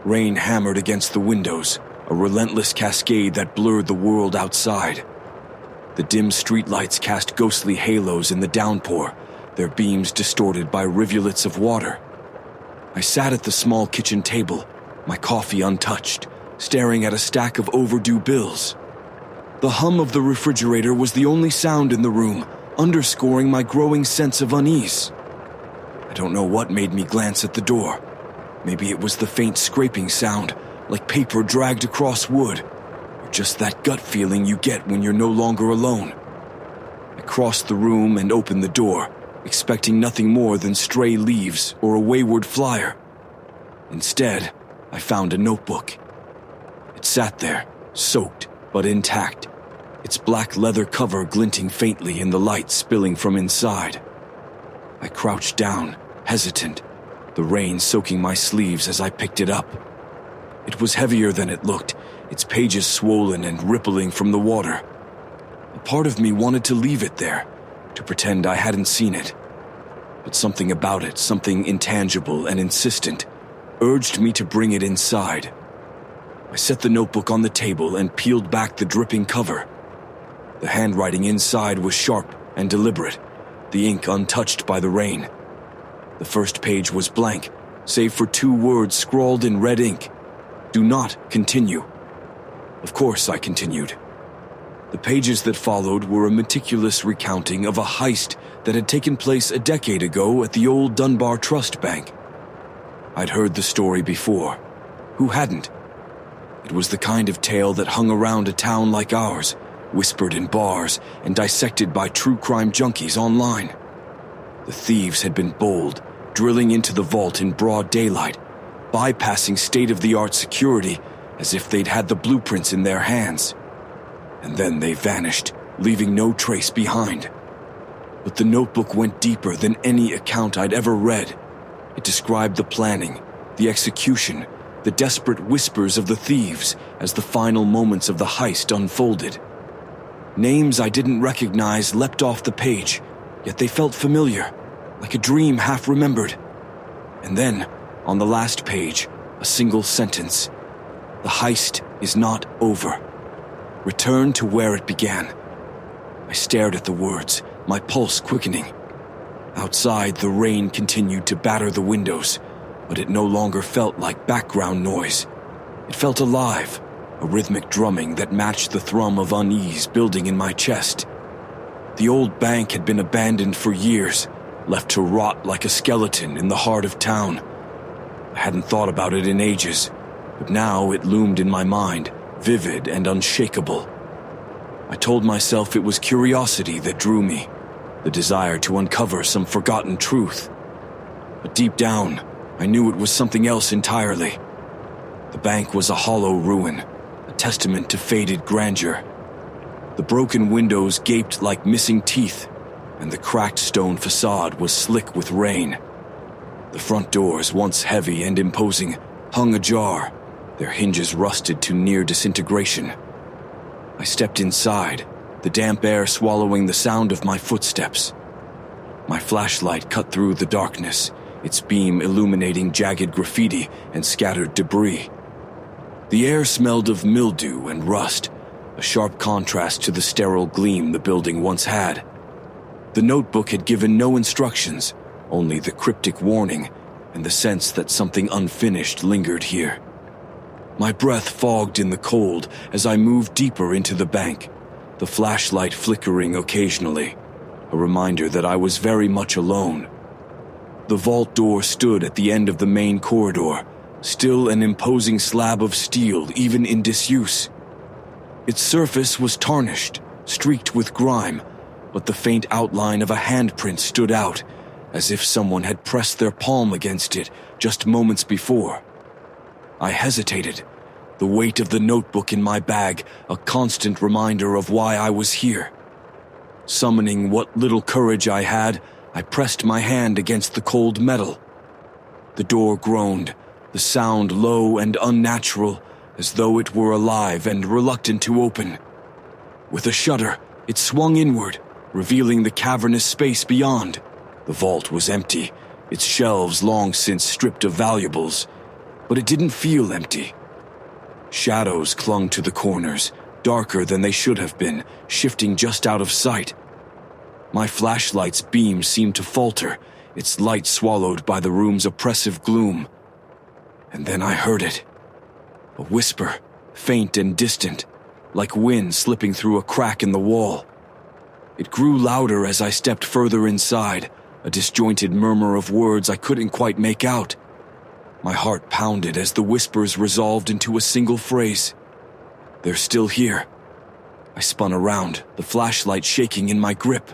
Rain hammered against the windows, a relentless cascade that blurred the world outside. The dim streetlights cast ghostly halos in the downpour, their beams distorted by rivulets of water. I sat at the small kitchen table, my coffee untouched, staring at a stack of overdue bills. The hum of the refrigerator was the only sound in the room, underscoring my growing sense of unease. I don't know what made me glance at the door. Maybe it was the faint scraping sound, like paper dragged across wood, or just that gut feeling you get when you're no longer alone. I crossed the room and opened the door, expecting nothing more than stray leaves or a wayward flyer. Instead, I found a notebook. It sat there, soaked but intact, its black leather cover glinting faintly in the light spilling from inside. I crouched down, hesitant, the rain soaking my sleeves as I picked it up. It was heavier than it looked, its pages swollen and rippling from the water. A part of me wanted to leave it there, to pretend I hadn't seen it. But something about it, something intangible and insistent, urged me to bring it inside. I set the notebook on the table and peeled back the dripping cover. The handwriting inside was sharp and deliberate, the ink untouched by the rain. The first page was blank, save for 2 words scrawled in red ink. Do not continue. Of course I continued. The pages that followed were a meticulous recounting of a heist that had taken place a decade ago at the old Dunbar Trust Bank. I'd heard the story before. Who hadn't? It was the kind of tale that hung around a town like ours, whispered in bars and dissected by true crime junkies online. The thieves had been bold, drilling into the vault in broad daylight, bypassing state-of-the-art security as if they'd had the blueprints in their hands. And then they vanished, leaving no trace behind. But the notebook went deeper than any account I'd ever read. It described the planning, the execution, the desperate whispers of the thieves as the final moments of the heist unfolded. Names I didn't recognize leapt off the page, yet they felt familiar, like a dream half remembered. And then, on the last page, a single sentence. The heist is not over. Return to where it began. I stared at the words, my pulse quickening. Outside, the rain continued to batter the windows, but it no longer felt like background noise. It felt alive, a rhythmic drumming that matched the thrum of unease building in my chest. The old bank had been abandoned for years, left to rot like a skeleton in the heart of town. I hadn't thought about it in ages, but now it loomed in my mind, vivid and unshakable. I told myself it was curiosity that drew me, the desire to uncover some forgotten truth. But deep down, I knew it was something else entirely. The bank was a hollow ruin, a testament to faded grandeur. The broken windows gaped like missing teeth, and the cracked stone facade was slick with rain. The front doors, once heavy and imposing, hung ajar, their hinges rusted to near disintegration. I stepped inside, the damp air swallowing the sound of my footsteps. My flashlight cut through the darkness, its beam illuminating jagged graffiti and scattered debris. The air smelled of mildew and rust, a sharp contrast to the sterile gleam the building once had. The notebook had given no instructions, only the cryptic warning and the sense that something unfinished lingered here. My breath fogged in the cold as I moved deeper into the bank, the flashlight flickering occasionally, a reminder that I was very much alone. The vault door stood at the end of the main corridor, still an imposing slab of steel even in disuse. Its surface was tarnished, streaked with grime, but the faint outline of a handprint stood out, as if someone had pressed their palm against it just moments before. I hesitated, the weight of the notebook in my bag a constant reminder of why I was here. Summoning what little courage I had, I pressed my hand against the cold metal. The door groaned, the sound low and unnatural, as though it were alive and reluctant to open. With a shudder, it swung inward, revealing the cavernous space beyond. The vault was empty, its shelves long since stripped of valuables, but it didn't feel empty. Shadows clung to the corners, darker than they should have been, shifting just out of sight. My flashlight's beam seemed to falter, its light swallowed by the room's oppressive gloom. And then I heard it. A whisper, faint and distant, like wind slipping through a crack in the wall. It grew louder as I stepped further inside, a disjointed murmur of words I couldn't quite make out. My heart pounded as the whispers resolved into a single phrase. "They're still here." I spun around, the flashlight shaking in my grip.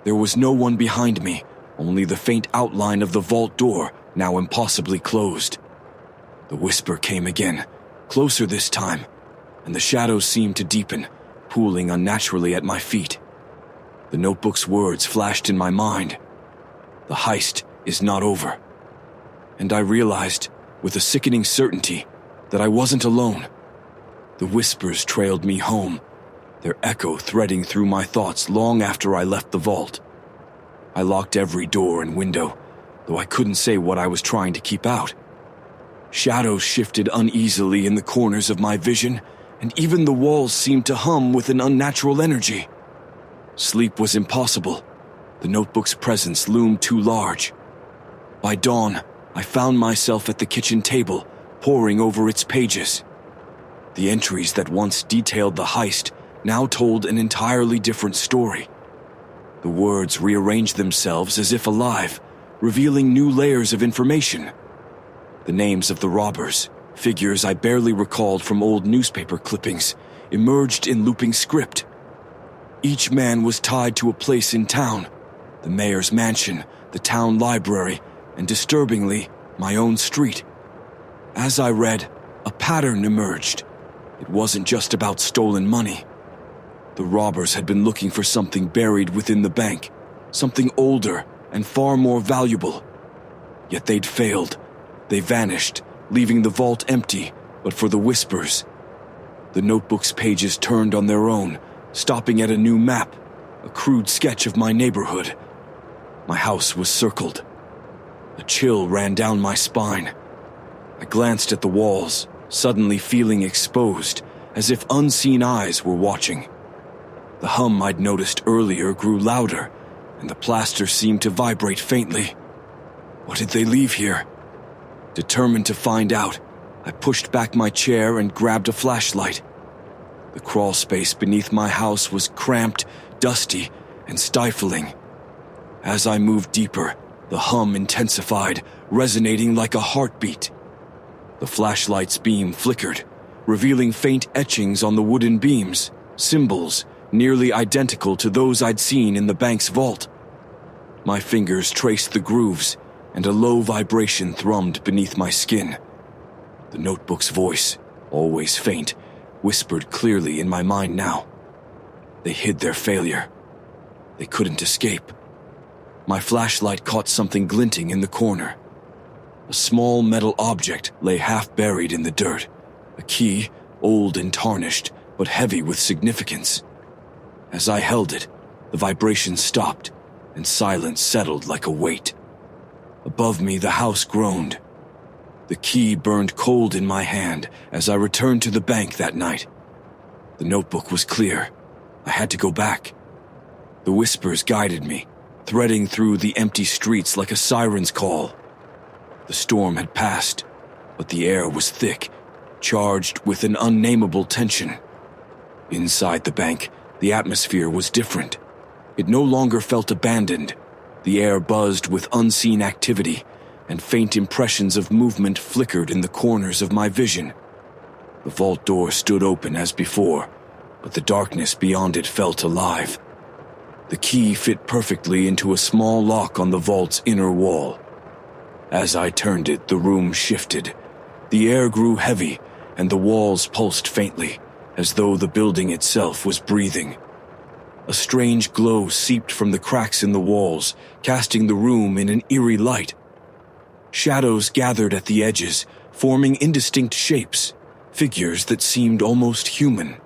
There was no one behind me, only the faint outline of the vault door, now impossibly closed. The whisper came again, closer this time, and the shadows seemed to deepen, pooling unnaturally at my feet. The notebook's words flashed in my mind. The heist is not over. And I realized, with a sickening certainty, that I wasn't alone. The whispers trailed me home, their echo threading through my thoughts long after I left the vault. I locked every door and window, though I couldn't say what I was trying to keep out. Shadows shifted uneasily in the corners of my vision, and even the walls seemed to hum with an unnatural energy. Sleep was impossible. The notebook's presence loomed too large. By dawn, I found myself at the kitchen table, poring over its pages. The entries that once detailed the heist now told an entirely different story. The words rearranged themselves as if alive, revealing new layers of information. The names of the robbers, figures I barely recalled from old newspaper clippings, emerged in looping script. Each man was tied to a place in town, the mayor's mansion, the town library, and disturbingly, my own street. As I read, a pattern emerged. It wasn't just about stolen money. The robbers had been looking for something buried within the bank, something older and far more valuable. Yet they'd failed. They vanished, leaving the vault empty, but for the whispers. The notebook's pages turned on their own, stopping at a new map, a crude sketch of my neighborhood. My house was circled. A chill ran down my spine. I glanced at the walls, suddenly feeling exposed, as if unseen eyes were watching. The hum I'd noticed earlier grew louder, and the plaster seemed to vibrate faintly. What did they leave here? Determined to find out, I pushed back my chair and grabbed a flashlight. The crawl space beneath my house was cramped, dusty, and stifling. As I moved deeper, the hum intensified, resonating like a heartbeat. The flashlight's beam flickered, revealing faint etchings on the wooden beams, symbols nearly identical to those I'd seen in the bank's vault. My fingers traced the grooves, and a low vibration thrummed beneath my skin. The notebook's voice, always faint, whispered clearly in my mind now. They hid their failure. They couldn't escape. My flashlight caught something glinting in the corner. A small metal object lay half buried in the dirt. A key, old and tarnished, but heavy with significance. As I held it, the vibration stopped, and silence settled like a weight. Above me, the house groaned. The key burned cold in my hand as I returned to the bank that night. The notebook was clear. I had to go back. The whispers guided me, threading through the empty streets like a siren's call. The storm had passed, but the air was thick, charged with an unnameable tension. Inside the bank, the atmosphere was different. It no longer felt abandoned. The air buzzed with unseen activity, and faint impressions of movement flickered in the corners of my vision. The vault door stood open as before, but the darkness beyond it felt alive. The key fit perfectly into a small lock on the vault's inner wall. As I turned it, the room shifted. The air grew heavy, and the walls pulsed faintly, as though the building itself was breathing. A strange glow seeped from the cracks in the walls, casting the room in an eerie light. Shadows gathered at the edges, forming indistinct shapes, figures that seemed almost human.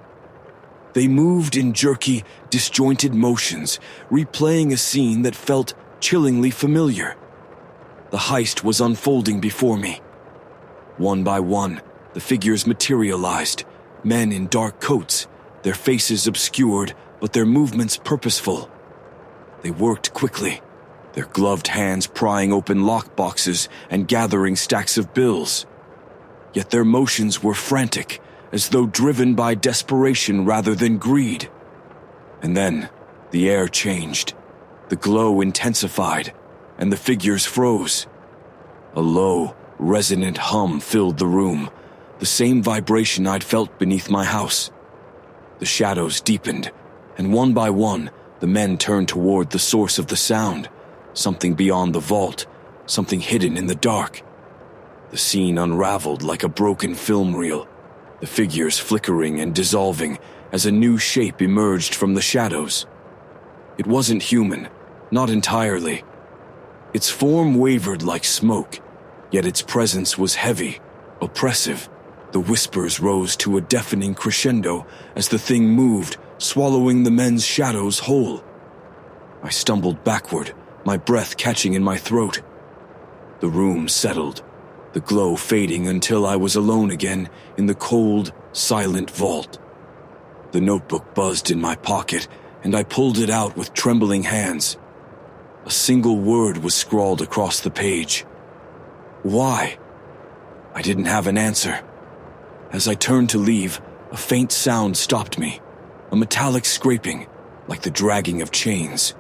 They moved in jerky, disjointed motions, replaying a scene that felt chillingly familiar. The heist was unfolding before me. One by one, the figures materialized, men in dark coats, their faces obscured, but their movements purposeful. They worked quickly, their gloved hands prying open lockboxes and gathering stacks of bills. Yet their motions were frantic, as though driven by desperation rather than greed. And then, the air changed. The glow intensified, and the figures froze. A low, resonant hum filled the room, the same vibration I'd felt beneath my house. The shadows deepened, and one by one, the men turned toward the source of the sound, something beyond the vault, something hidden in the dark. The scene unraveled like a broken film reel, the figures flickering and dissolving as a new shape emerged from the shadows. It wasn't human, not entirely. Its form wavered like smoke, yet its presence was heavy, oppressive. The whispers rose to a deafening crescendo as the thing moved, swallowing the men's shadows whole. I stumbled backward, my breath catching in my throat. The room settled, the glow fading until I was alone again in the cold, silent vault. The notebook buzzed in my pocket, and I pulled it out with trembling hands. A single word was scrawled across the page. Why? I didn't have an answer. As I turned to leave, a faint sound stopped me, a metallic scraping, like the dragging of chains.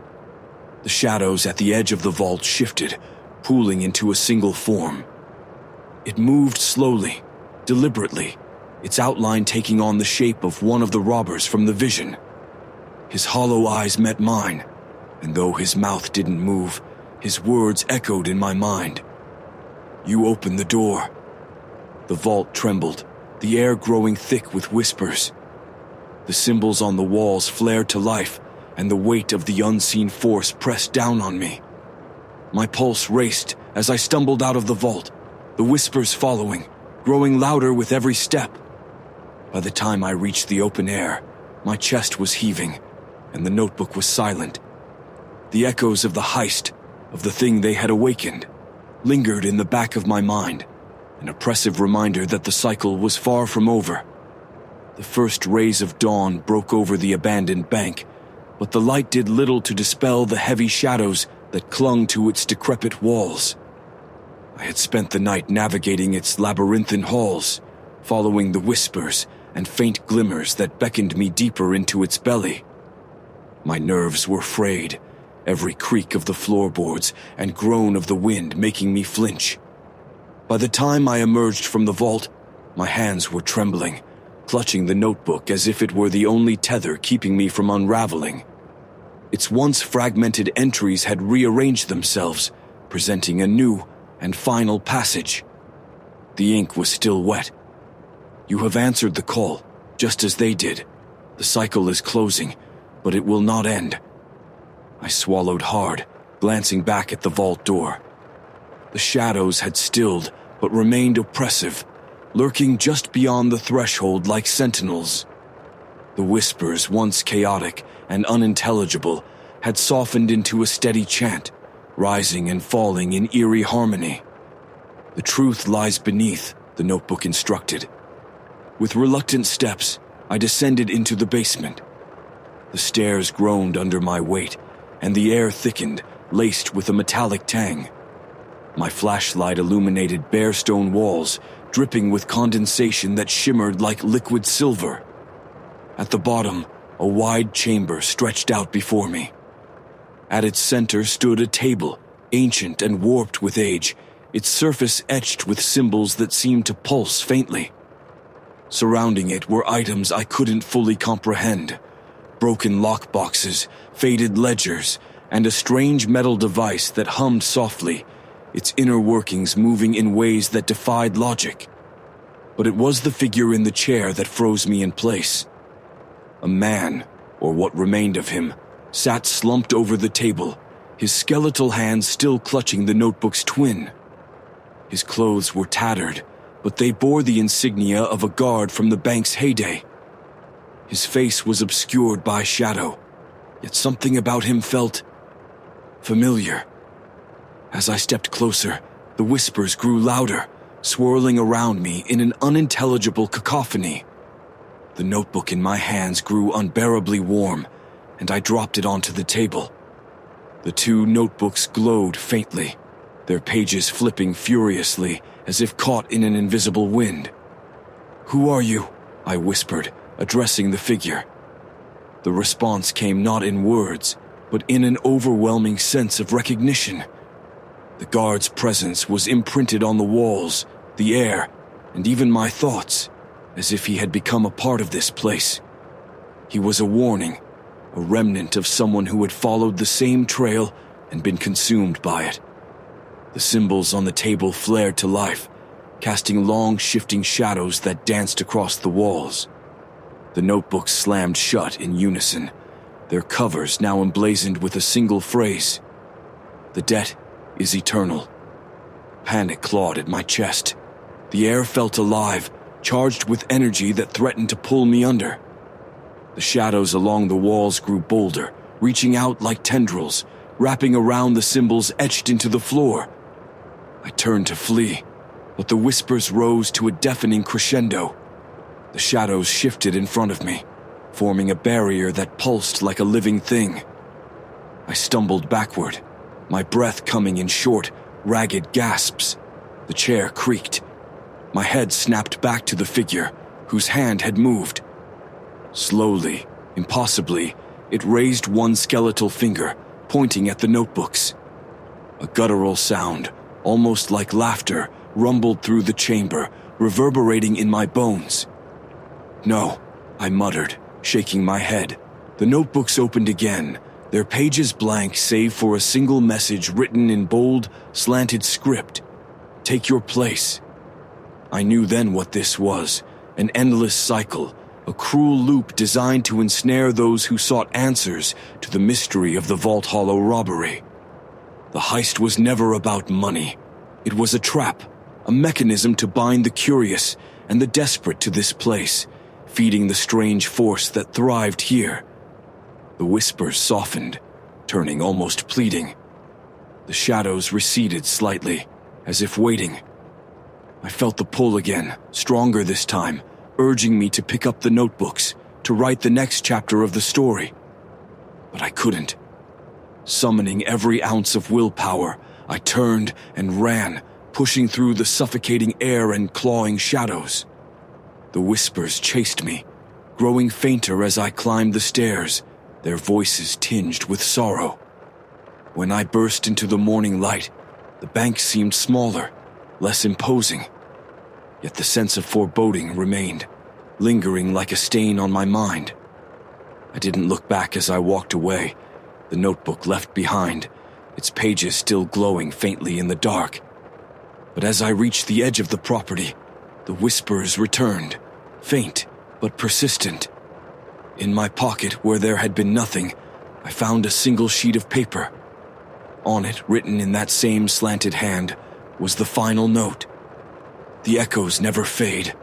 The shadows at the edge of the vault shifted, pooling into a single form. It moved slowly, deliberately, its outline taking on the shape of one of the robbers from the vision. His hollow eyes met mine, and though his mouth didn't move, his words echoed in my mind. You open the door. The vault trembled, the air growing thick with whispers. The symbols on the walls flared to life, and the weight of the unseen force pressed down on me. My pulse raced as I stumbled out of the vault, the whispers following, growing louder with every step. By the time I reached the open air, my chest was heaving, and the notebook was silent. The echoes of the heist, of the thing they had awakened, lingered in the back of my mind, an oppressive reminder that the cycle was far from over. The first rays of dawn broke over the abandoned bank, but the light did little to dispel the heavy shadows that clung to its decrepit walls. I had spent the night navigating its labyrinthine halls, following the whispers and faint glimmers that beckoned me deeper into its belly. My nerves were frayed, every creak of the floorboards and groan of the wind making me flinch. By the time I emerged from the vault, my hands were trembling, clutching the notebook as if it were the only tether keeping me from unraveling. Its once fragmented entries had rearranged themselves, presenting a new and final passage. The ink was still wet. You have answered the call, just as they did. The cycle is closing, but it will not end. I swallowed hard, glancing back at the vault door. The shadows had stilled, but remained oppressive, lurking just beyond the threshold like sentinels. The whispers, once chaotic and unintelligible, had softened into a steady chant, rising and falling in eerie harmony. The truth lies beneath, the notebook instructed. With reluctant steps, I descended into the basement. The stairs groaned under my weight, and the air thickened, laced with a metallic tang. My flashlight illuminated bare stone walls, dripping with condensation that shimmered like liquid silver. At the bottom, a wide chamber stretched out before me. At its center stood a table, ancient and warped with age, its surface etched with symbols that seemed to pulse faintly. Surrounding it were items I couldn't fully comprehend. Broken lockboxes, faded ledgers, and a strange metal device that hummed softly, its inner workings moving in ways that defied logic. But it was the figure in the chair that froze me in place. A man, or what remained of him, sat slumped over the table, his skeletal hands still clutching the notebook's twin. His clothes were tattered, but they bore the insignia of a guard from the bank's heyday. His face was obscured by shadow, yet something about him felt familiar. As I stepped closer, the whispers grew louder, swirling around me in an unintelligible cacophony. The notebook in my hands grew unbearably warm, and I dropped it onto the table. The two notebooks glowed faintly, their pages flipping furiously as if caught in an invisible wind. "Who are you?" I whispered, addressing the figure. The response came not in words, but in an overwhelming sense of recognition. The guard's presence was imprinted on the walls, the air, and even my thoughts, as if he had become a part of this place. He was a warning, a remnant of someone who had followed the same trail and been consumed by it. The symbols on the table flared to life, casting long, shifting shadows that danced across the walls. The notebooks slammed shut in unison, their covers now emblazoned with a single phrase: "The debt is eternal." Panic clawed at my chest. The air felt alive, charged with energy that threatened to pull me under. The shadows along the walls grew bolder, reaching out like tendrils, wrapping around the symbols etched into the floor. I turned to flee, but the whispers rose to a deafening crescendo. The shadows shifted in front of me, forming a barrier that pulsed like a living thing. I stumbled backward, my breath coming in short, ragged gasps. The chair creaked. My head snapped back to the figure, whose hand had moved. Slowly, impossibly, it raised one skeletal finger, pointing at the notebooks. A guttural sound, almost like laughter, rumbled through the chamber, reverberating in my bones. "No," I muttered, shaking my head. The notebooks opened again, their pages blank save for a single message written in bold, slanted script. "Take your place." I knew then what this was, an endless cycle, a cruel loop designed to ensnare those who sought answers to the mystery of the Vault Hollow robbery. The heist was never about money. It was a trap, a mechanism to bind the curious and the desperate to this place, feeding the strange force that thrived here. The whispers softened, turning almost pleading. The shadows receded slightly, as if waiting. I felt the pull again, stronger this time, urging me to pick up the notebooks, to write the next chapter of the story. But I couldn't. Summoning every ounce of willpower, I turned and ran, pushing through the suffocating air and clawing shadows. The whispers chased me, growing fainter as I climbed the stairs, their voices tinged with sorrow. When I burst into the morning light, the bank seemed smaller, less imposing. Yet the sense of foreboding remained, lingering like a stain on my mind. I didn't look back as I walked away, the notebook left behind, its pages still glowing faintly in the dark. But as I reached the edge of the property, the whispers returned, faint but persistent. In my pocket, where there had been nothing, I found a single sheet of paper. On it, written in that same slanted hand, was the final note. The echoes never fade,